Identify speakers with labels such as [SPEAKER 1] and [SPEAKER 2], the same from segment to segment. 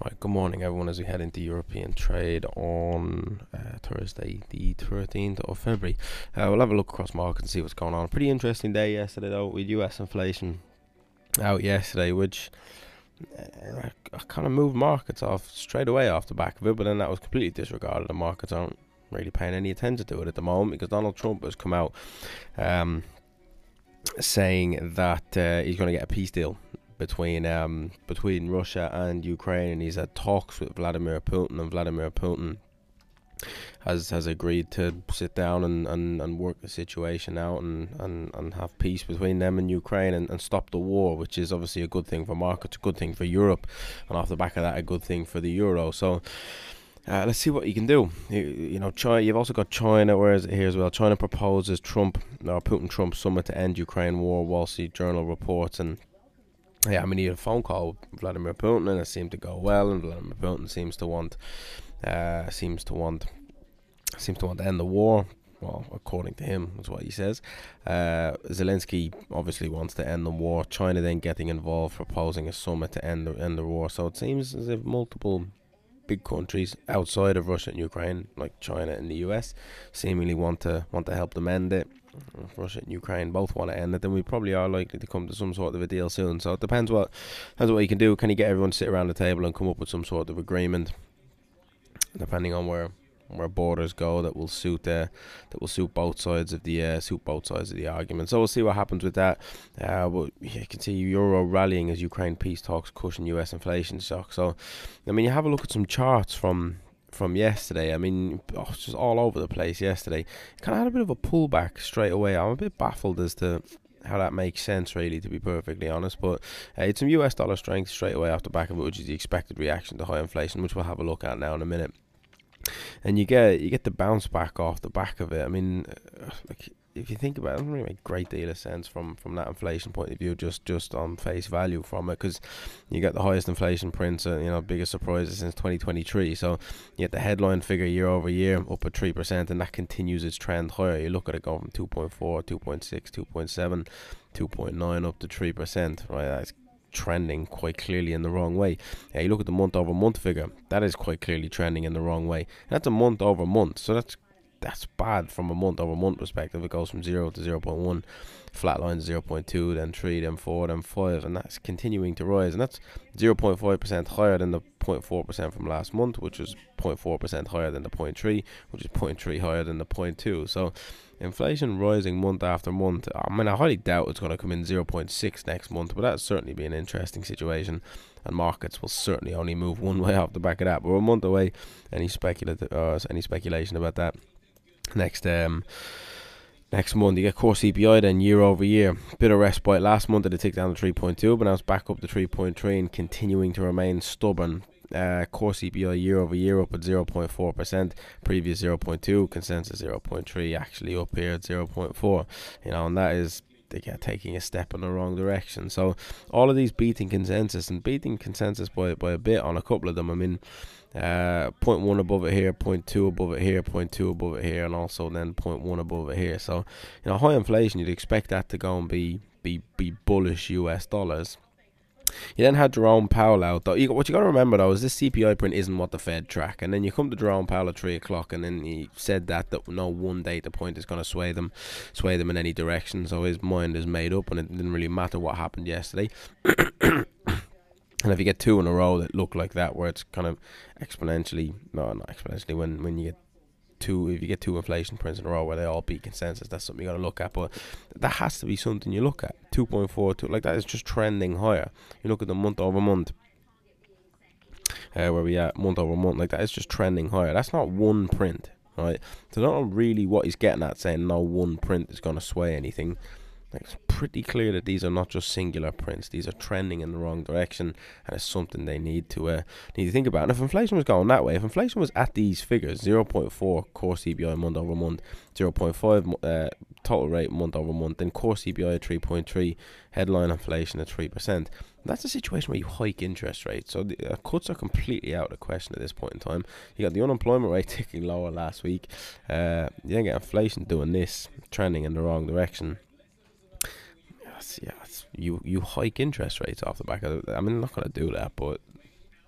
[SPEAKER 1] Right, good morning, everyone, as we head into European trade on Thursday, the 13th of February. We'll have a look across markets and see what's going on. Pretty interesting day yesterday, though, with US inflation out yesterday, which kind of moved markets off straight away off the back of it, but then that was completely disregarded. The markets aren't really paying any attention to it at the moment because Donald Trump has come out saying that he's going to get a peace deal between Russia and Ukraine, and he's had talks with Vladimir Putin, and Vladimir Putin has agreed to sit down and work the situation out and have peace between them and Ukraine and stop the war, which is obviously a good thing for markets, a good thing for Europe, and off the back of that, a good thing for the euro. So let's see what you can do. China. You've also got China. Where is it here as well? China proposes Putin-Trump summit to end Ukraine war. Wall Street Journal reports, and he had a phone call with Vladimir Putin, and it seemed to go well. And Vladimir Putin seems to want to end the war. Well, according to him, that's what he says. Zelensky obviously wants to end the war. China then getting involved, proposing a summit to end the war. So it seems as if multiple big countries outside of Russia and Ukraine, like China and the US, seemingly want to help them end it. If Russia and Ukraine both want to end it, then we probably are likely to come to some sort of a deal soon. So it depends what you can do. Can you get everyone to sit around the table and come up with some sort of agreement, depending on where borders go, that will suit both sides of the argument. So we'll see what happens with that. But you can see euro rallying as Ukraine peace talks cushion US inflation shock. So you have a look at some charts from yesterday. It's just all over the place yesterday. Kind of had a bit of a pullback straight away. I'm a bit baffled as to how that makes sense, really, to be perfectly honest. But it's some US dollar strength straight away off the back of it, which is the expected reaction to high inflation, which we'll have a look at now in a minute. And you get the bounce back off the back of it. If you think about it, it doesn't really make a great deal of sense from that inflation point of view, just on face value from it, because you get the highest inflation prints, biggest surprises since 2023. So you get the headline figure year over year up at 3%, and that continues its trend higher. You look at it going from 2.4, 2.6, 2.7, 2.9 up to 3%, right? That's trending quite clearly in the wrong way. You look at the month over month figure, that is quite clearly trending in the wrong way. And that's a month over month, so that's bad from a month over month perspective. It goes from 0 to 0.1, flatlines 0.2, then 3, then 4, then 5, and that's continuing to rise, and that's 0.5% higher than the 0.4% from last month, which was 0.4% higher than the 0.3, which is 0.3 higher than the 0.2. So inflation rising month after month. I highly doubt it's going to come in 0.6 next month, but that'd certainly be an interesting situation, and markets will certainly only move one way off the back of that. But we're a month away. Any speculation about that? Next month, you get core CPI then year over year. Bit of respite last month, it ticked down to 3.2, but now it's back up to 3.3 and continuing to remain stubborn. Core CPI year over year up at 0.4%, previous 0.2, consensus 0.3, actually up here at 0.4. And that is taking a step in the wrong direction. So all of these beating consensus by a bit on a couple of them. 0.1 above it here, 0.2 above it here, 0.2 above it here, and also then 0.1 above it here. So high inflation, you'd expect that to go and be bullish US dollars. You then had Jerome Powell out, though. What you got to remember, though, is this CPI print isn't what the Fed track. And then you come to Jerome Powell at 3 o'clock, and then he said that no one data point is going to sway them in any direction. So his mind is made up, and it didn't really matter what happened yesterday. And if you get two in a row that look like that, where it's kind of not exponentially, when you get if you get two inflation prints in a row where they all beat consensus, that's something you got to look at. But that has to be something you look at. 2.4, like that is just trending higher. You look at the month over month, where we at month over month, like that is just trending higher. That's not one print, right? So not really what he's getting at, saying no one print is going to sway anything. It's pretty clear that these are not just singular prints. These are trending in the wrong direction, and it's something they need to think about. And if inflation was going that way, if inflation was at these figures, 0.4 core CPI month over month, 0.5 total rate month over month, then core CPI at 3.3, headline inflation at 3%, that's a situation where you hike interest rates. So the cuts are completely out of the question at this point in time. You got the unemployment rate ticking lower last week. You then get inflation doing this, trending in the wrong direction. You hike interest rates off the back of it. I'm not going to do that, but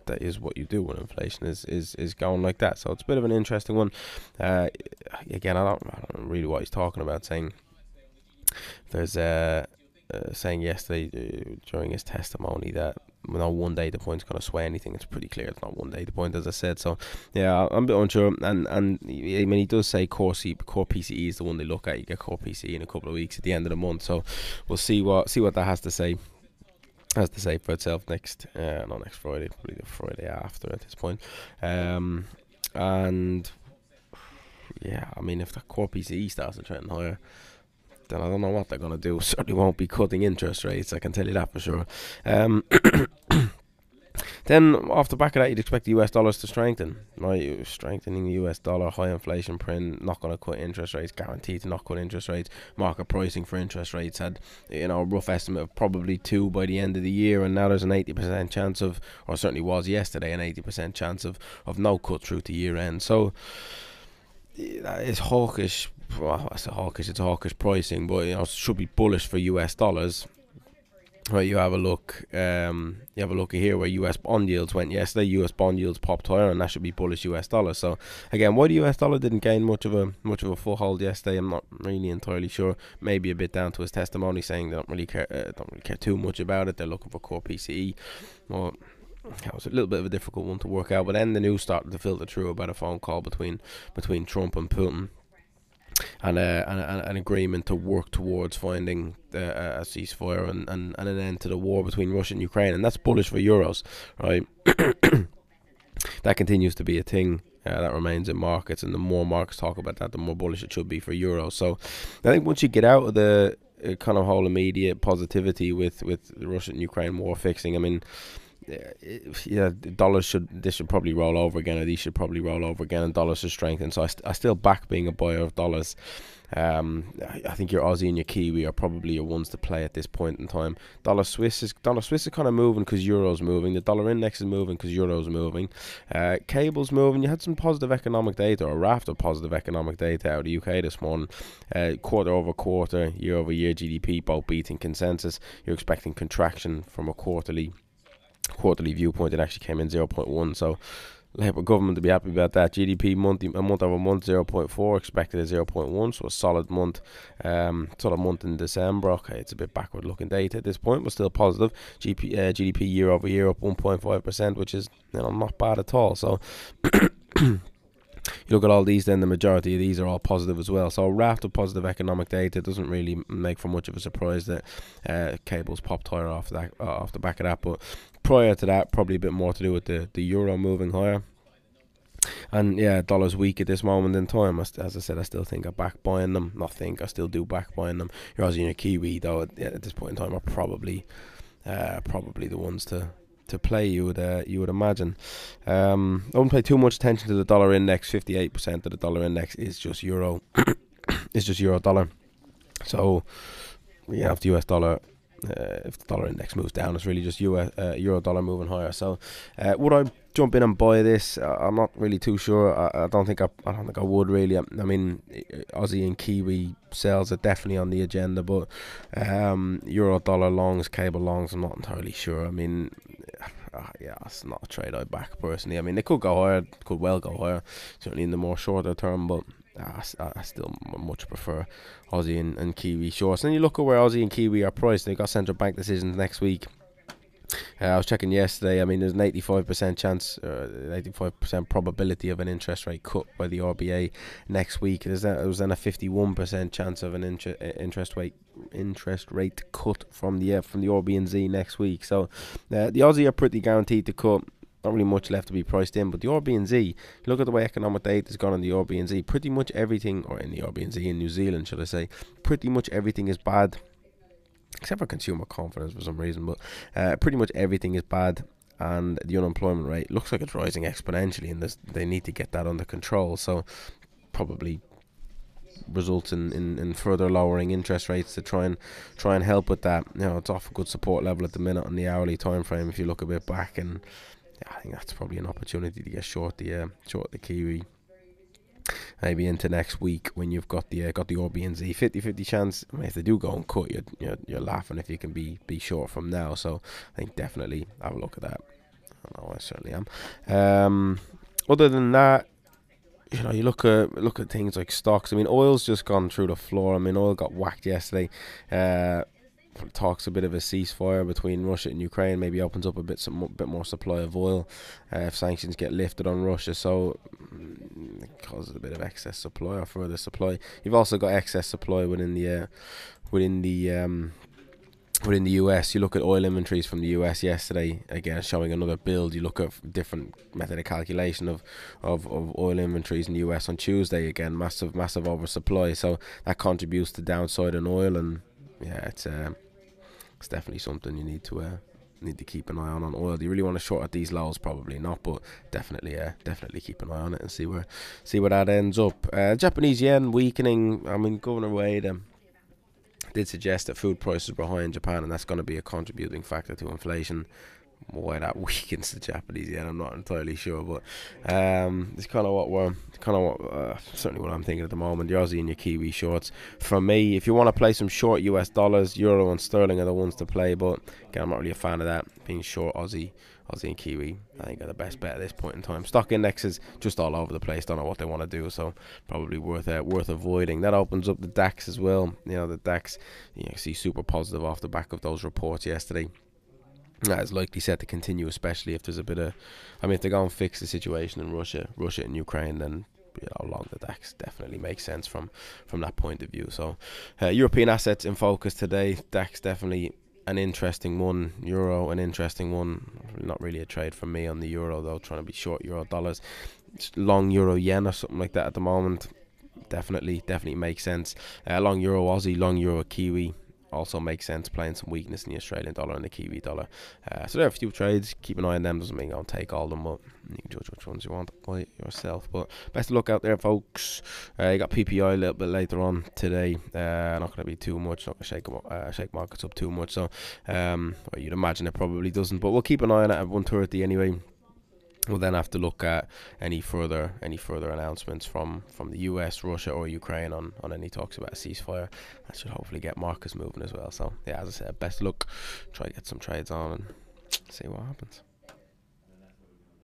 [SPEAKER 1] that is what you do when inflation is going like that. So it's a bit of an interesting one. Again, I don't really what he's talking about, saying there's saying yesterday during his testimony that no one data point's going to sway anything. It's pretty clear it's not one data point, as I said. So yeah, I'm a bit unsure. And I mean, he does say core PCE is the one they look at. You get core PCE in a couple of weeks at the end of the month. So we'll see what that has to say for itself next Friday, probably the Friday after at this point. And yeah, I mean, if the core PCE starts to trend higher, then I don't know what they're going to do. Certainly won't be cutting interest rates, I can tell you that for sure. Then off the back of that, you'd expect the US dollars to strengthen, right? Strengthening the US dollar, high inflation print, not going to cut interest rates, guaranteed to not cut interest rates. Market pricing for interest rates had, a rough estimate of probably 2 by the end of the year, and now there's an 80% chance of, or certainly was yesterday, an 80% chance of no cut through to year end. So it's hawkish. Well, it's a hawkish pricing, but it should be bullish for US dollars. Right, you have a look here where US bond yields went yesterday. US bond yields popped higher, and that should be bullish US dollar. So again, why the US dollar didn't gain much of a foothold yesterday, I'm not really entirely sure. Maybe a bit down to his testimony saying they don't really care too much about it. They're looking for core PCE. Well, that was a little bit of a difficult one to work out, but then the news started to filter through about a phone call between Trump and Putin, and an agreement to work towards finding a ceasefire and an end to the war between Russia and Ukraine, and that's bullish for euros, right? That continues to be a thing that remains in markets, and the more markets talk about that, the more bullish it should be for euros. So I think once you get out of the kind of whole immediate positivity with the Russia and Ukraine war fixing, I mean, dollars should probably roll over again, or these should probably roll over again, and dollars should strengthen. So I still back being a buyer of dollars. I think your Aussie and your Kiwi are probably your ones to play at this point in time. Dollar Swiss is kind of moving because Euro's moving. The dollar index is moving because Euro's moving. Cable's moving. You had some positive economic data, or a raft of positive economic data out of the UK this morning. Quarter over quarter, year over year GDP both beating consensus. You're expecting contraction from a quarterly viewpoint. It actually came in 0.1, so Labour government to be happy about that. GDP month over month 0.4, expected at 0.1, so a solid month in December. Okay, it's a bit backward looking data at this point, but still positive. GDP year over year up 1.5%, which is not bad at all. So you look at all these, then the majority of these are all positive as well. So a raft of positive economic data doesn't really make for much of a surprise that cables popped higher off the back of that. But prior to that, probably a bit more to do with the euro moving higher. And yeah, dollar's weak at this moment in time. As I said, I still think I back buying them. I still do back buying them. Your Aussie and your Kiwi, though, at this point in time, are probably the ones to play, you would imagine. I wouldn't pay too much attention to the dollar index. 58% of the dollar index is just euro. It's just euro dollar. So yeah, if the US dollar, if the dollar index moves down, it's really just euro dollar moving higher. So would I jump in and buy this? I'm not really too sure. I don't think I would really. I mean, Aussie and Kiwi sales are definitely on the agenda, but euro dollar longs, cable longs, I'm not entirely sure. I mean, yeah, it's not a trade I back personally. I mean, they could go higher, could well go higher, certainly in the more shorter term, but I still much prefer Aussie and Kiwi shorts. And you look at where Aussie and Kiwi are priced. They've got central bank decisions next week. I was checking yesterday. I mean, there's an 85% chance, 85% probability of an interest rate cut by the RBA next week. There was then a 51% chance of an interest rate cut from the RBNZ next week. So the Aussie are pretty guaranteed to cut. Not really much left to be priced in, but the RBNZ, look at the way economic data has gone in the RBNZ. Pretty much everything, or in the RBNZ in New Zealand, should I say, pretty much everything is bad, except for consumer confidence for some reason, but pretty much everything is bad, and the unemployment rate looks like it's rising exponentially, and they need to get that under control. So probably results in further lowering interest rates to try and help with that. It's off a good support level at the minute on the hourly time frame if you look a bit back, and I think that's probably an opportunity to get short the Kiwi maybe into next week when you've got the RBNZ. 50-50 chance. I mean, if they do go and cut, you're laughing if you can be short from now. So I think definitely have a look at that. I know I certainly am. Other than that, you look at things like stocks. I mean, oil's just gone through the floor. I mean, oil got whacked yesterday. Talks a bit of a ceasefire between Russia and Ukraine maybe opens up a bit more supply of oil if sanctions get lifted on Russia. So it causes a bit of excess supply or further supply. You've also got excess supply within the US. You look at oil inventories from the US yesterday, again showing another build. You look at different method of calculation of oil inventories in the US on Tuesday, again massive oversupply. So that contributes to downside in oil, and yeah, it's definitely something you need to keep an eye on oil. Do you really want to short at these lows? Probably not, but definitely keep an eye on it and see where that ends up. Japanese yen weakening. I mean, Governor Wade did suggest that food prices were high in Japan, and that's going to be a contributing factor to inflation. Why that weakens the Japanese yen, I'm not entirely sure, but it's certainly what I'm thinking at the moment. Your Aussie and your Kiwi shorts. For me, if you want to play some short US dollars, Euro and Sterling are the ones to play, but again, I'm not really a fan of that. Being short Aussie and Kiwi, I think are the best bet at this point in time. Stock indexes just all over the place. Don't know what they want to do, so probably worth avoiding. That opens up the DAX as well. The DAX, see super positive off the back of those reports yesterday. That is likely set to continue, especially if there's a bit of, if they go and fix the situation in Russia and Ukraine, then long the DAX definitely makes sense from that point of view. So European assets in focus today. DAX definitely an interesting one. Euro an interesting one. Not really a trade for me on the euro though. Trying to be short euro dollars, long euro yen or something like that at the moment. Definitely makes sense. Long euro Aussie, long euro Kiwi. Also makes sense, playing some weakness in the Australian dollar and the Kiwi dollar. So there are a few trades. Keep an eye on them. Doesn't mean I'll take all of them, but you can judge which ones you want by yourself. But best of luck out there, folks. You got PPI a little bit later on today. Not going to be too much. Not going to shake markets up too much. So you'd imagine it probably doesn't. But we'll keep an eye on it at 1:30 anyway. We'll then have to look at any further announcements from the US, Russia or Ukraine on any talks about a ceasefire. That should hopefully get markets moving as well. So yeah, as I said, best luck. Try to get some trades on and see what happens.